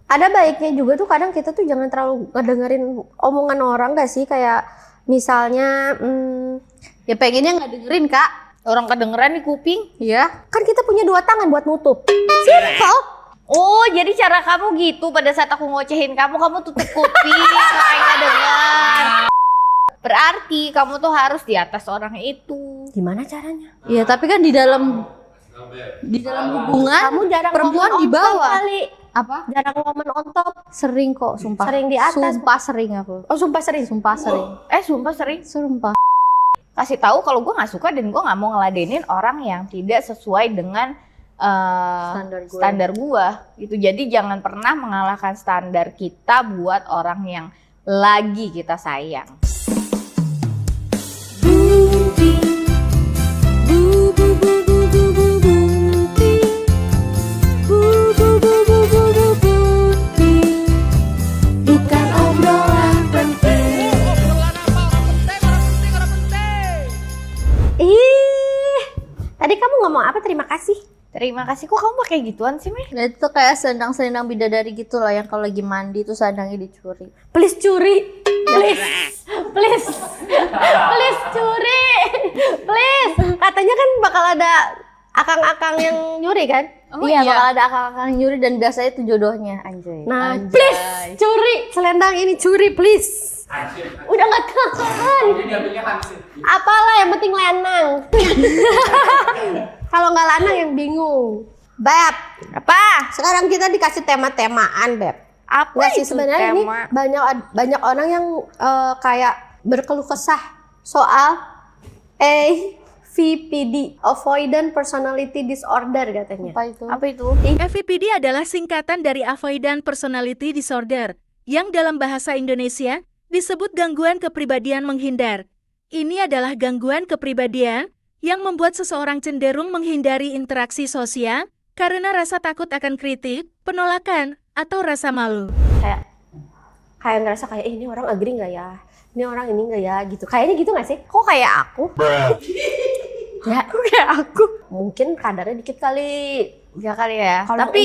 ada baiknya juga tuh kadang kita tuh jangan terlalu ngedengerin omongan orang gak sih? Kayak misalnya Ya pengennya nggak dengerin Kak. Orang kedengeran di kuping. ya kan kita punya 2 tangan buat nutup. Simple. Oh, jadi cara kamu gitu pada saat aku ngocehin kamu tutup kuping, makanya nggak dengar. Berarti kamu tuh harus di atas orang itu. Gimana caranya? Iya, tapi kan di dalam hubungan Kamu jarang perempuan ngomong di on top bawah. kali. Apa? Jarang ngomong on top. Sering kok, sumpah. Sering di atas. Sumpah sering aku. Oh sumpah sering. Sumpah sering. Sumpah sering. Sumpah. Kasih tahu kalau gue nggak suka dan gue nggak mau ngeladenin orang yang tidak sesuai dengan standar gue gitu. Jadi jangan pernah mengalahkan standar kita buat orang yang lagi kita sayang. Bukan obrolan penting. Tadi kamu ngomong apa? Terima kasih. Terima kasih. Kok kamu pakai gituan sih, Meh? Nah, itu tuh kayak selendang-selendang bidadari gitu lah yang kalau lagi mandi tuh selendangnya dicuri. Please curi. Please. Please. Please curi. Please. Katanya kan bakal ada akang-akang yang nyuri kan? Iya, bakal ada akang-akang nyuri dan biasanya itu jodohnya, anjay. Nah, please curi selendang ini, curi please. Udah gak tahan. Apalah yang penting lanang. Kalau nggak lanang yang bingung. Beb, Apa? sekarang kita dikasih tema-temaan, Beb. Apa Nggak sih itu sebenarnya ini tema? banyak orang yang kayak berkeluh kesah soal AVPD, Avoidant Personality Disorder katanya. Apa itu? Apa itu? AVPD adalah singkatan dari Avoidant Personality Disorder, yang dalam bahasa Indonesia disebut gangguan kepribadian menghindar. Ini adalah gangguan kepribadian yang membuat seseorang cenderung menghindari interaksi sosial karena rasa takut akan kritik, penolakan, atau rasa malu. Kayak ngerasa kayak ini orang agree nggak ya? Ini orang ini nggak ya? Gitu. Kayaknya gitu nggak sih? Kok kayak aku? Ya, kayak aku. Mungkin kadarnya dikit kali. Ya kali ya. Kalau Tapi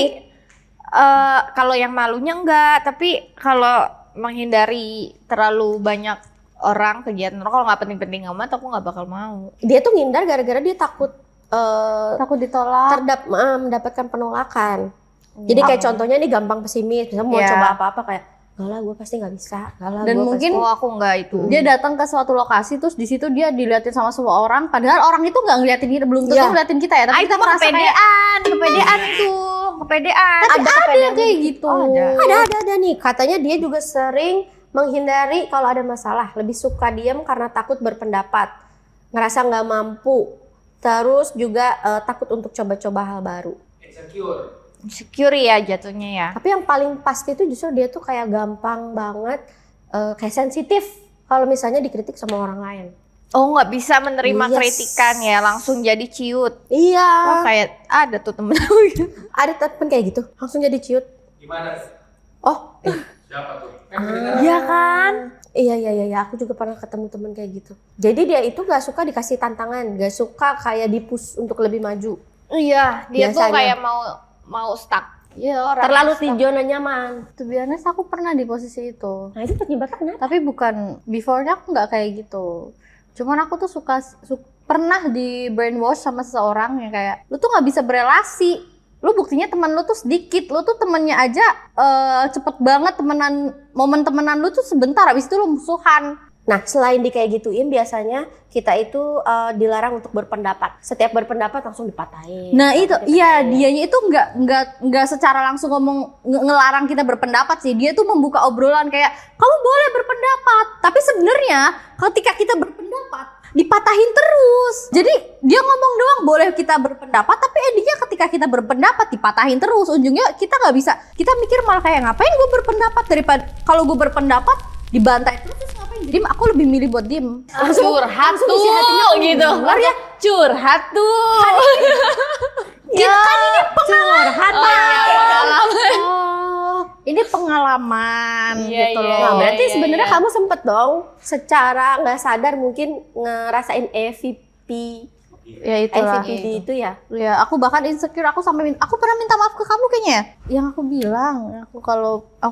kalau yang malunya enggak. Tapi kalau menghindari terlalu banyak orang kegiatan kalau nggak penting-penting amat aku nggak bakal mau. Dia tuh ngindar gara-gara dia takut Takut ditolak. mendapatkan penolakan. Jadi kayak contohnya nih gampang pesimis, misalnya mau Iya. coba apa-apa kayak enggak lah gue pasti nggak bisa, enggak lah Dan gue mungkin Oh aku enggak itu. dia datang ke suatu lokasi terus di situ dia diliatin sama semua orang, padahal orang itu nggak ngeliatin kita, belum tentu Iya. ngeliatin kita ya, tapi Itu kita mah merasa kayak kepedean itu. Kepedean. tapi ada yang kayak gitu. Oh, ada nih katanya dia juga sering menghindari kalau ada masalah, lebih suka diam karena takut berpendapat, ngerasa nggak mampu, terus juga takut untuk coba-coba hal baru. Insecure ya jatuhnya ya. Tapi yang paling pasti itu justru dia tuh kayak gampang banget kayak sensitif kalau misalnya dikritik sama orang lain. Oh nggak bisa menerima Yes. kritikan ya, langsung jadi ciut. Iya. Oh kayak ada tuh temen aku gitu. Ada temen kayak gitu, langsung jadi ciut. Gimana? Oh, Siapa tuh? Iya kan? iya, aku juga pernah ketemu temen kayak gitu. Jadi dia itu gak suka dikasih tantangan, gak suka kayak di-push untuk lebih maju. Iya, dia tuh Biasanya. kayak mau stuck. Iya orang. Terlalu stuck. di zona nyaman. To be honest, aku pernah di posisi itu. Nah itu penyebabnya kenapa? Tapi bukan, before-nya aku nggak kayak gitu. Cuman aku tuh pernah di brainwash sama seseorang yang kayak, lu tuh nggak bisa berelasi. Lu buktinya teman lu tuh sedikit, lu tuh temennya aja cepet banget momen temenan lu tuh sebentar, habis itu lu musuhan. Nah selain di kayak gituin biasanya kita itu dilarang untuk berpendapat. Setiap berpendapat langsung dipatahin. Nah itu, Dipatahin. iya dianya itu nggak secara langsung ngomong ngelarang kita berpendapat sih. Dia tuh membuka obrolan kayak kamu boleh berpendapat. Tapi sebenarnya ketika kita berpendapat dipatahin terus. Jadi dia ngomong doang boleh kita berpendapat, tapi endingnya ketika kita berpendapat dipatahin terus. Ujungnya kita nggak bisa. Kita mikir malah kayak ngapain gue berpendapat daripada kalau gue berpendapat dibantai terus ngapain? Jadi aku lebih milih buat diem. Curhat langsung tuh isi hatinya gitu. keluar ya. Curhat tuh. Ya, kan ini pengalaman. Oh, Ini pengalaman Iya, gitu iya, loh. nah berarti iya, sebenarnya iya. kamu sempet dong secara nggak sadar mungkin ngerasain EVP Ya itulah. ICPD itu ya. Ya, aku bahkan insecure, aku pernah minta maaf ke kamu kayaknya. Yang aku bilang, aku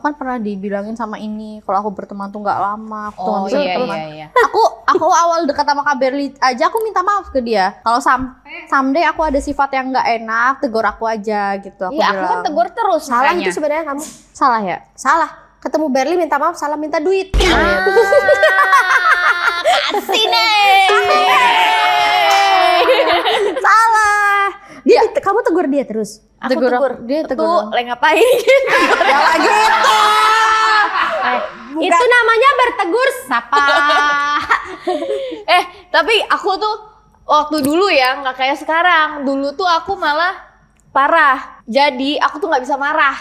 kan pernah dibilangin sama ini, kalau aku berteman tuh nggak lama, aku tuh nggak bisa berteman. iya. Aku awal dekat sama Kak Berli aja aku minta maaf ke dia. Kalau someday aku ada sifat yang nggak enak, tegur aku aja gitu. Aku Iya, aku bilang. kan tegur terus. Salah makanya. itu sebenarnya kamu. Salah ya? Salah. Ketemu Berli minta maaf, salah minta duit. Kasih nih. Salah. Kamu tegur dia terus. Aku tegur. Dia Tuh, tegur. lagi ngapain? Ya lagi itu. Itu namanya bertegur sapa. Tapi aku tuh waktu dulu ya nggak kayak sekarang. Dulu tuh aku malah parah. Jadi aku tuh nggak bisa marah.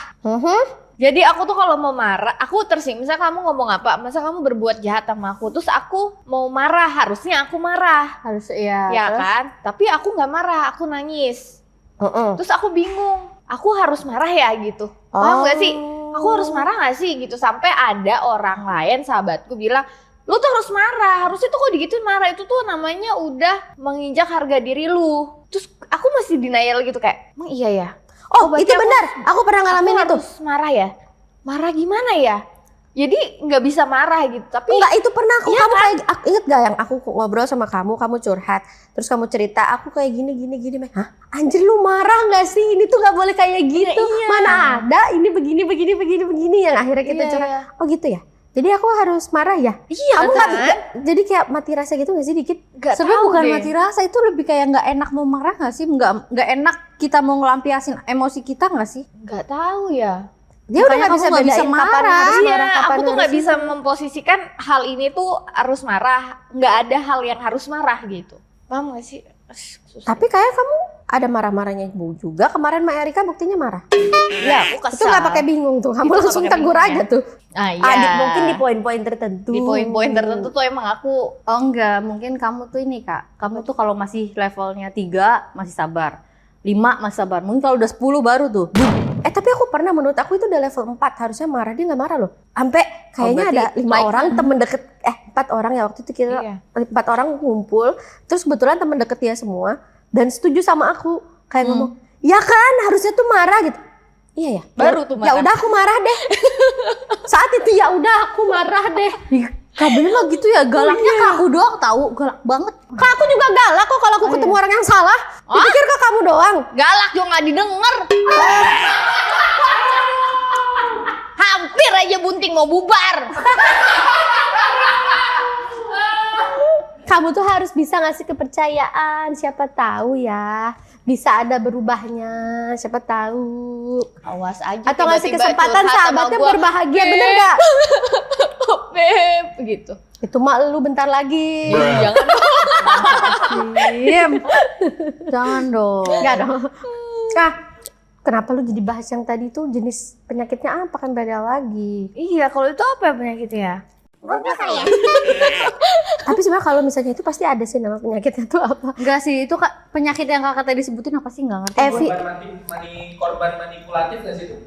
Jadi aku tuh kalau mau marah, aku tersinggung. Misal kamu ngomong apa, masa kamu berbuat jahat sama aku, terus aku mau marah, harusnya aku marah, Harus iya. ya terus? kan? Tapi aku nggak marah, aku nangis. Terus aku bingung, aku harus marah ya gitu. Paham gak sih? Aku harus marah gak sih gitu. Sampai ada orang lain, sahabatku bilang, lu tuh harus marah, harusnya tuh kok digituin marah, itu tuh namanya udah menginjak harga diri lu. Terus aku masih denial gitu kayak, emang iya ya? Oh, berarti itu benar. Aku pernah ngalamin itu. Harus marah ya? Marah gimana ya? Jadi nggak bisa marah gitu. Tapi Enggak, itu pernah aku. Iya Kamu kan? kayak inget gak yang aku ngobrol sama kamu curhat, terus kamu cerita aku kayak gini. Hah? Anjir lu marah nggak sih? Ini tuh nggak boleh kayak gitu. iya. Mana ada ini begini yang akhirnya kita Iya, curhat. iya. Oh gitu ya. Jadi aku harus marah ya? Iya Kamu kan? jadi kayak mati rasa gitu nggak sih dikit? Nggak Sebenarnya tahu bukan deh. mati rasa, itu lebih kayak nggak enak mau marah nggak sih? Nggak enak kita mau ngelampiasin emosi kita nggak sih? Nggak tahu ya. Dia udah Makanya nggak bisa kamu nggak bisa bedain kapan marah. harus Iya, marah, kapan aku tuh nggak harus bisa memposisikan hal ini tuh harus marah. Nggak ada hal yang harus marah gitu. Paham nggak sih? Susah. Tapi kayak kamu ada marah-marahnya juga kemarin Mbak Erika buktinya marah. Iya, aku Itu nggak pakai bingung tuh, kamu Itu nggak langsung pakai tegur bingung aja ya. tuh. Ah, iya. Adik mungkin di poin-poin tertentu. Di poin-poin tertentu tuh emang aku Oh enggak, mungkin kamu tuh ini Kak. Kamu tuh kalau masih levelnya 3 masih sabar. 5 masih sabar. Mungkin kalau udah 10 baru tuh. Tapi aku pernah, menurut aku itu udah level 4 harusnya marah, dia nggak marah loh. Sampai kayaknya berarti ada 5 baik. orang temen deket, 4 orang ya waktu itu kita Iya. 4 orang ngumpul, terus kebetulan temen deket dia semua dan setuju sama aku kayak ngomong, ya kan harusnya tuh marah gitu. Iya ya. Baru tuh Ya marah. udah aku marah deh. Saat itu ya udah aku marah deh. Kak Bella mah gitu ya, galaknya ke aku doang tahu, galak banget. Kak aku juga galak kok kalau aku ketemu orang yang salah. Dipikir kak kamu doang. galak juga nggak didengar. Hampir aja bunting mau bubar. Kamu tuh harus bisa ngasih kepercayaan, siapa tahu ya. Bisa ada berubahnya, siapa tahu. Awas aja. Atau ngasih tiba-tiba kesempatan curhat sama sahabatnya gua. berbahagia, bener gak? Beb, gitu. Itu mah lu bentar lagi. Jangan. Diam. Jangan dong. Enggak dong. Nah, kenapa lu jadi bahas yang tadi tuh jenis penyakitnya apa, kan beda lagi. Iya, kalau itu apa penyakitnya? Tapi sebenarnya kalau misalnya itu pasti ada sih nama penyakitnya tuh apa. Enggak sih, itu Kak penyakit yang Kakak tadi sebutin apa sih, enggak ngerti. Evi. Korban manipulatif nggak sih itu?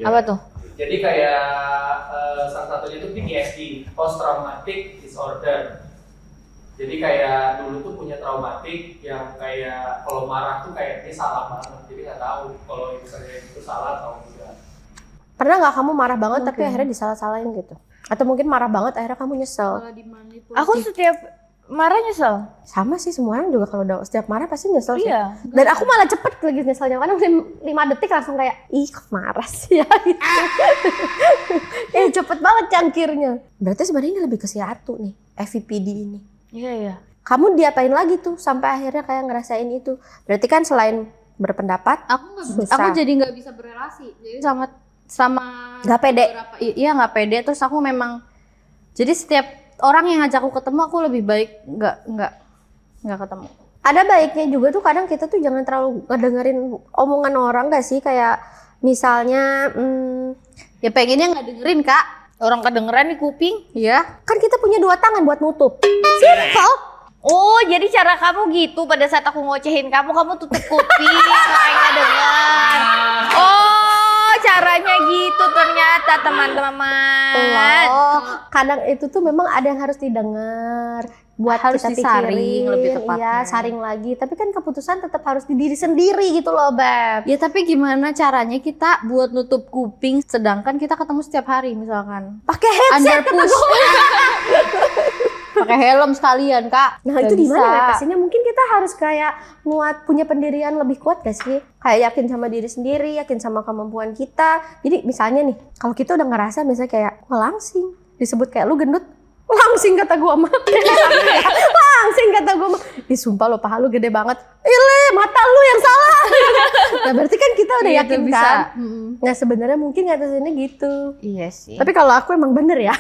Apa tuh? Jadi kayak salah satunya itu PTSD, Post Traumatic Disorder. Jadi kayak dulu tuh punya traumatik yang kayak kalau marah tuh kayak dia salah banget, jadi nggak tahu kalau misalnya itu salah atau enggak. Pernah nggak kamu marah banget tapi akhirnya disalah-salahin gitu? Atau mungkin marah banget akhirnya kamu nyesel? Aku setiap marah nyesel. Sama sih, semua orang juga kalau udah setiap marah pasti nyesel sih. Iya. Dan aku malah cepet lagi nyeselnya, kadang 5 detik langsung kayak, ih kok marah sih ya gitu. Cepet banget cangkirnya. Berarti sebenarnya ini lebih ke si Ratu nih, FVPD ini. Iya, iya. Kamu diapain lagi tuh sampai akhirnya kayak ngerasain itu? Berarti kan selain berpendapat, Aku susah. jadi nggak bisa berelasi. Jadi sama Nggak pede. Iya nggak pede. Terus aku memang jadi setiap orang yang ngajak aku ketemu aku lebih baik nggak ketemu. Ada baiknya juga tuh kadang kita tuh jangan terlalu ngedengerin omongan orang gak sih? Kayak misalnya, Ya pengennya nggak dengerin Kak. Orang kedengeran di kuping. Iya. kan kita punya 2 tangan buat nutup. Simple. Oh, jadi cara kamu gitu pada saat aku ngocehin kamu tutup kuping, makanya nggak dengar. Oh, caranya gitu ternyata teman-teman. Oh, kadang itu tuh memang ada yang harus didengar. buat Harus kita disaring pikirin, lebih tepatnya. iya, saring lagi. Tapi kan keputusan tetap harus di diri sendiri gitu loh, Beb. Ya tapi gimana caranya kita buat nutup kuping sedangkan kita ketemu setiap hari misalkan. Pakai Under headset kata push. gue. Pakai helm sekalian, Kak. Nah, Nggak itu di mana bisa. ngatasinnya? Mungkin kita harus kayak punya pendirian lebih kuat gak sih? Kayak yakin sama diri sendiri, yakin sama kemampuan kita. Jadi misalnya nih, kalau kita udah ngerasa misalnya kayak, wah langsing, disebut kayak lu gendut, langsing kata gua mah. Langsing kata gua mah. Ih sumpah lo paha lu gede banget. Ile, mata lu yang salah. Nah berarti kan kita udah Iya, yakin itu bisa. kan? Nah sebenarnya mungkin ngatasinnya gitu. Iya sih. Tapi kalau aku emang bener ya.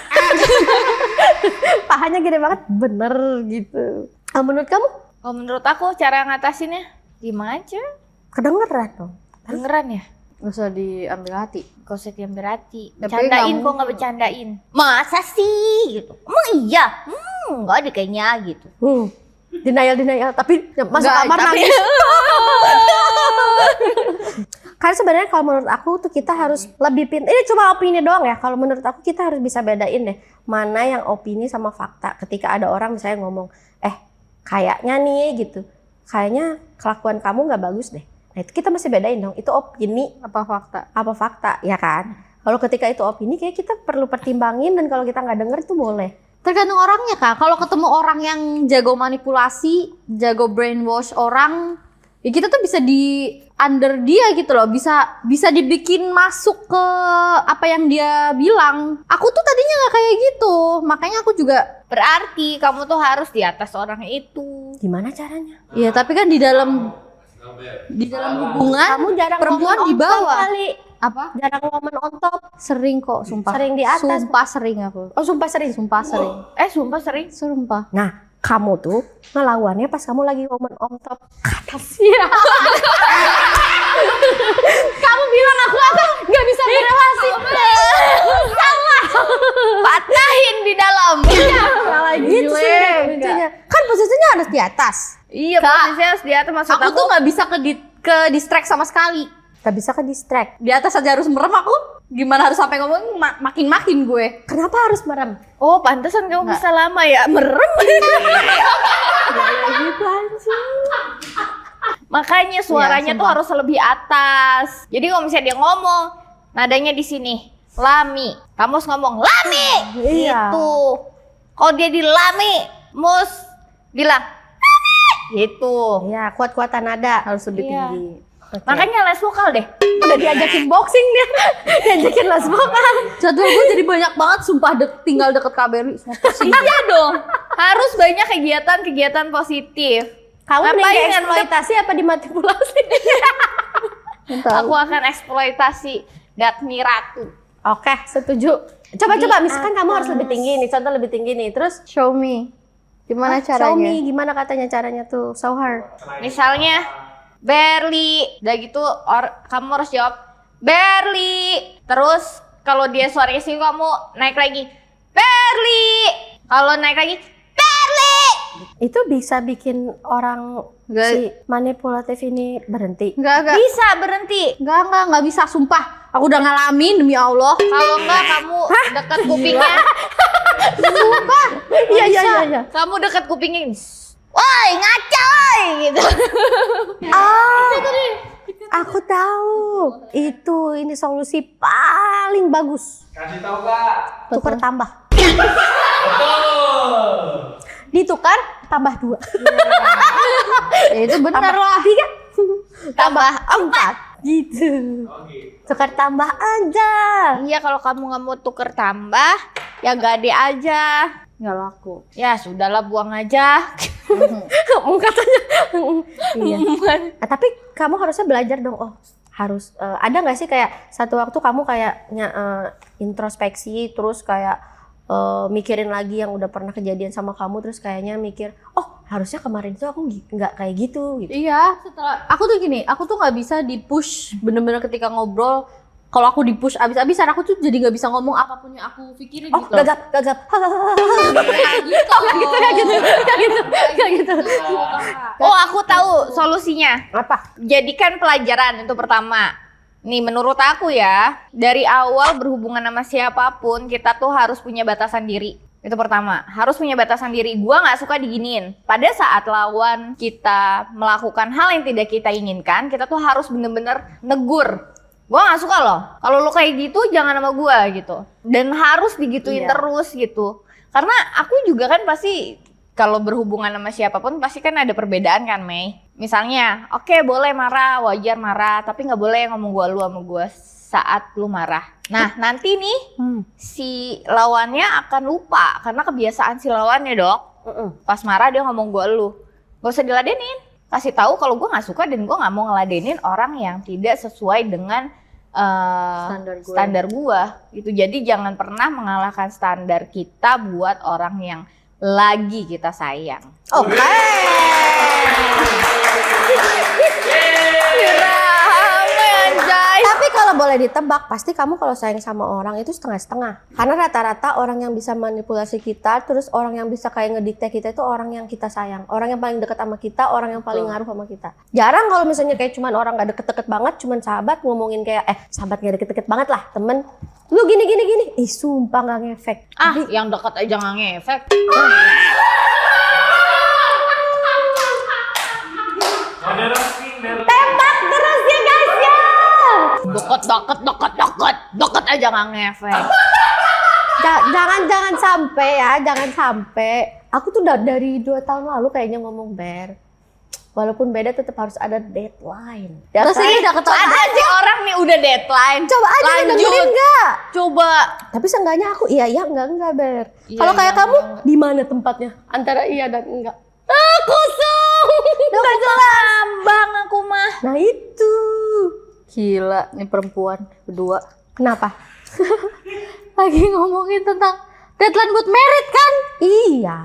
Pahanya gede banget, bener gitu. Menurut kamu? Kalau menurut aku cara ngatasinnya diem aja. Kedengeran dong. Dengeran ya? Gak usah diambil hati. Gak usah diambil hati. Tapi Bercandain kamu- kok nggak bercandain. Masa sih gitu? Emang iya? Nggak ada kayaknya gitu. Denial, tapi masuk Nggak, kamar tapi- nangis. Karena sebenarnya kalau menurut aku tuh kita harus lebih pintar. Ini cuma opini doang ya. Kalau menurut aku kita harus bisa bedain deh mana yang opini sama fakta. Ketika ada orang misalnya ngomong, kayaknya nih gitu, kayaknya kelakuan kamu nggak bagus deh. Nah itu kita mesti bedain dong. Itu opini Apa fakta? apa fakta, ya kan? Kalau ketika itu opini, kayak kita perlu pertimbangin dan kalau kita nggak denger itu boleh. Tergantung orangnya, Kak. Kalau ketemu orang yang jago manipulasi, jago brainwash orang, ya kita tuh bisa di under dia gitu loh. Bisa dibikin masuk ke apa yang dia bilang. Aku tuh tadinya nggak kayak gitu. Makanya aku juga, Berarti kamu tuh harus di atas orang itu. Gimana caranya? ya tapi kan di dalam hubungan Kamu jarang perempuan ngomong di on top bawah. kali. Apa? Jarang ngomong on top. Sering kok, sumpah. Sering di atas. Sumpah sering aku. Oh sumpah sering. Sumpah sering. Sumpah sering. Sumpah. Nah kamu tuh ngelawannya pas kamu lagi ngomong on top ke atas. Iya. Kamu bilang aku nggak bisa berrelasi. Patahin di dalam. Salah gitu sih Gile, kuncinya. Kan posisinya harus di atas. Iya, Kak, posisinya harus di atas. Maksud Aku tuh nggak bisa ke distract sama sekali. Gak bisa ke distract. Di atas aja harus merem aku. Gimana harus sampai ngomong makin-makin gue. Kenapa harus merem? Oh, pantesan kamu bisa lama ya merem. Gitu anjing. Makanya suaranya Iya, tuh harus lebih atas. Jadi kalau misalnya dia ngomong, nadanya di sini, lami. Kamu harus ngomong lami. Iya. Gitu. Kalau dia di lami, mus bilang lami. Gitu. Iya, kuat-kuatan nada. Harus lebih Iya. tinggi. Oke. Makanya les vokal deh. Udah diajakin boxing dia. Diajakin les vokal. Jadwal gue jadi banyak banget, sumpah tinggal deket KBRI. Semua pusing. Iya dong. Harus banyak kegiatan-kegiatan positif. Kamu Ngapain mending kan, eksploitasi apa dimanipulasi? Aku akan eksploitasi Datmi Ratu. Oke, setuju. Coba-coba, misalkan kamu harus lebih tinggi nih, contoh lebih tinggi nih. Terus Show me. Gimana show caranya? me, gimana katanya caranya tuh? Show her. Misalnya Berli, udah gitu kamu harus jawab Berli. Terus kalau dia suaranya sini kamu naik lagi Berli. Kalau naik lagi Berli. Itu bisa bikin orang Nggak. si manipulatif ini berhenti. Enggak. Bisa berhenti. Enggak bisa, sumpah. Aku udah ngalamin demi Allah. Kalau enggak kamu dekat kupingnya. Iya. Kamu dekat kupingnya. Woi, ngaca woi gitu. Aku tahu. Ini solusi paling bagus. Kasih tahu Kak. Tukar tambah. Betul. Ditukar tambah 2. Ya, itu benar Tambah lah. 3. Tambah 4. Gitu. Oke. Tukar tambah aja. Iya, kalau kamu nggak mau tuker tambah, ya gade aja. Nggak laku. Ya sudahlah, buang aja. Katanya. Iya. Nah, tapi kamu harusnya belajar dong. Oh, harus ada nggak sih kayak satu waktu kamu kayaknya introspeksi terus kayak mikirin lagi yang udah pernah kejadian sama kamu terus kayaknya mikir, oh harusnya kemarin itu aku nggak kayak gitu. Iya, setelah aku tuh gini, aku tuh nggak bisa di-push bener-bener ketika ngobrol. Kalau aku di-push abis-abisan, aku tuh jadi nggak bisa ngomong apapun yang aku pikirin Oh, gitu. gagap. Kayak gitu. Oh, aku tahu solusinya. Apa? Jadikan pelajaran itu pertama. Nih, menurut aku ya, dari awal berhubungan sama siapapun, kita tuh harus punya batasan diri. Itu pertama, harus punya batasan diri. Gua nggak suka diginiin. Pada saat lawan kita melakukan hal yang tidak kita inginkan, kita tuh harus bener-bener negur. Gua nggak suka loh. Kalau lo kayak gitu, jangan sama gua gitu. Dan harus digituin terus gitu. Karena aku juga kan pasti kalau berhubungan sama siapapun pasti kan ada perbedaan kan, Mei. Misalnya, oke, boleh marah, wajar marah, tapi nggak boleh ngomong gua lu sama gua saat lu marah. Nah, nanti nih si lawannya akan lupa karena kebiasaan si lawannya, Dok. Pas marah dia ngomong gua lu. Gak usah diladenin. Kasih tahu kalau gua nggak suka dan gua nggak mau ngeladenin orang yang tidak sesuai dengan standar gua. Gitu. Jadi jangan pernah mengalahkan standar kita buat orang yang lagi kita sayang. Oke. Tapi kalau boleh ditebak, pasti kamu kalau sayang sama orang itu setengah-setengah. Karena rata-rata orang yang bisa manipulasi kita, terus orang yang bisa kayak ngedikte kita itu orang yang kita sayang. Orang yang paling dekat sama kita, orang yang paling ngaruh sama kita. Jarang kalau misalnya kayak cuman orang gak deket-deket banget, cuman sahabat ngomongin kayak, sahabat gak deket-deket banget lah, temen. Lu gini. Sumpah gak ngefek. Yang dekat aja gak ngefek. Tembak terus ya guys ya. Deket aja gak ngefek. Jangan sampai ya, jangan sampai. Aku tuh dari 2 tahun lalu kayaknya ngomong Ber. Walaupun beda tetap harus ada deadline. Terus ini udah ketahuan aja orang nih udah deadline. Coba aja dengerin enggak? Coba. Tapi seenggaknya aku iya enggak Ber. Iya, Kalau kayak iya, kamu enggak. di mana tempatnya? Antara iya dan enggak. Kosong. Enggak jelas. Bang aku mah. Nah itu. Gila, nih perempuan berdua. Kenapa? Lagi ngomongin tentang deadline buat merit kan? Iya.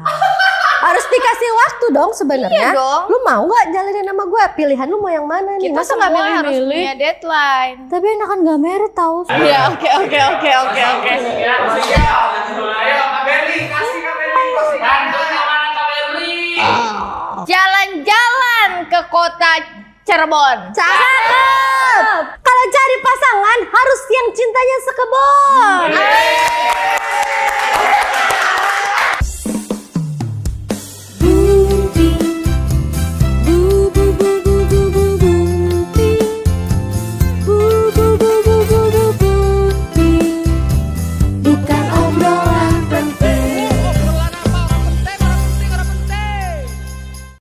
Harus dikasih waktu dong sebenarnya. Iya dong. Lu mau nggak jalanin sama gue? Pilihan lu mau yang mana nih? Kita Masa semua nggak harus milih-milih? punya deadline. Tapi enakan gak merit tahu. Iya, oke. Ya, ayo Kak Berli, kasih Kak Berli, kasih. Bantu mana Kak Berli? Jalan-jalan ke kota Cirebon. Cakep. Kalau cari pasangan harus yang cintanya sekebon.